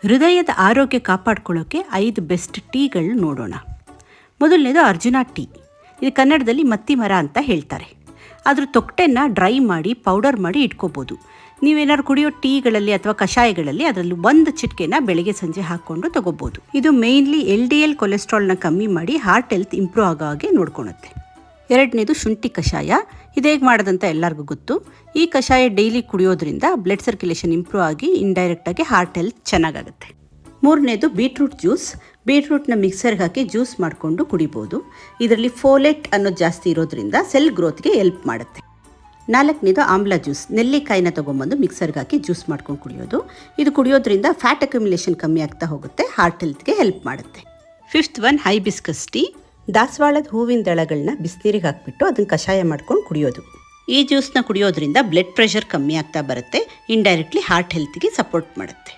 ಹೃದಯದ ಆರೋಗ್ಯ ಕಾಪಾಡ್ಕೊಳ್ಳೋಕ್ಕೆ 5 ಬೆಸ್ಟ್ ಟೀಗಳು ನೋಡೋಣ. ಮೊದಲನೇದು ಅರ್ಜುನ ಟೀ. ಇದು ಕನ್ನಡದಲ್ಲಿ ಮತ್ತಿ ಮರ ಅಂತ ಹೇಳ್ತಾರೆ. ಅದ್ರ ತೊಟ್ಟೆನ ಡ್ರೈ ಮಾಡಿ ಪೌಡರ್ ಮಾಡಿ ಇಟ್ಕೋಬೋದು. ನೀವೇನಾದ್ರು ಕುಡಿಯೋ ಟೀಗಳಲ್ಲಿ ಅಥವಾ ಕಷಾಯಗಳಲ್ಲಿ ಅದರಲ್ಲಿ 1 ಚಿಟಿಕೆನ ಬೆಳಗ್ಗೆ ಸಂಜೆ ಹಾಕ್ಕೊಂಡು ತಗೋಬೋದು. ಇದು ಮೇಯ್ನ್ಲಿ LDL ಕೊಲೆಸ್ಟ್ರಾಲ್ನ ಕಮ್ಮಿ ಮಾಡಿ ಹಾರ್ಟ್ ಹೆಲ್ತ್ ಇಂಪ್ರೂವ್ ಆಗೋ ಹಾಗೆ ನೋಡ್ಕೊಳುತ್ತೆ. ಎರಡನೇದು ಶುಂಠಿ ಕಷಾಯ. ಇದು ಹೇಗೆ ಮಾಡೋದಂತ ಎಲ್ಲರಿಗೂ ಗೊತ್ತು. ಈ ಕಷಾಯ ಡೈಲಿ ಕುಡಿಯೋದ್ರಿಂದ ಬ್ಲಡ್ ಸರ್ಕ್ಯುಲೇಷನ್ ಇಂಪ್ರೂವ್ ಆಗಿ ಇಂಡೈರೆಕ್ಟಾಗಿ ಹಾರ್ಟ್ ಹೆಲ್ತ್ ಚೆನ್ನಾಗಾಗುತ್ತೆ. ಮೂರನೇದು ಬೀಟ್ರೂಟ್ ಜ್ಯೂಸ್. ಬೀಟ್ರೂಟ್ನ ಮಿಕ್ಸರ್ಗೆ ಹಾಕಿ ಜ್ಯೂಸ್ ಮಾಡಿಕೊಂಡು ಕುಡಿಬೋದು. ಇದರಲ್ಲಿ ಫೋಲೇಟ್ ಅನ್ನೋದು ಜಾಸ್ತಿ ಇರೋದ್ರಿಂದ ಸೆಲ್ ಗ್ರೋತ್ಗೆ ಹೆಲ್ಪ್ ಮಾಡುತ್ತೆ. ನಾಲ್ಕನೇದು ಆಮ್ಲ ಜ್ಯೂಸ್. ನೆಲ್ಲಿಕಾಯಿನ ತೊಗೊಂಬಂದು ಮಿಕ್ಸರ್ಗೆ ಹಾಕಿ ಜ್ಯೂಸ್ ಮಾಡ್ಕೊಂಡು ಕುಡಿಯೋದು. ಇದು ಕುಡಿಯೋದ್ರಿಂದ ಫ್ಯಾಟ್ ಅಕ್ಯುಮುಲೇಷನ್ ಕಮ್ಮಿ ಆಗ್ತಾ ಹೋಗುತ್ತೆ, ಹಾರ್ಟ್ ಹೆಲ್ತ್ಗೆ ಹೆಲ್ಪ್ ಮಾಡುತ್ತೆ. Fifth one hibiscus tea. ದಾಸವಾಳದ ಹೂವಿನ ದಳಗಳನ್ನ ಬಿಸಿನೀರಿಗೆ ಹಾಕಿಬಿಟ್ಟು ಅದನ್ನು ಕಷಾಯ ಮಾಡ್ಕೊಂಡು ಕುಡಿಯೋದು. ಈ ಜ್ಯೂಸ್ನ ಕುಡಿಯೋದ್ರಿಂದ ಬ್ಲಡ್ ಪ್ರೆಷರ್ ಕಮ್ಮಿ ಆಗ್ತಾ ಬರುತ್ತೆ, ಇಂಡೈರೆಕ್ಟ್ಲಿ ಹಾರ್ಟ್ ಹೆಲ್ತ್ಗೆ ಸಪೋರ್ಟ್ ಮಾಡುತ್ತೆ.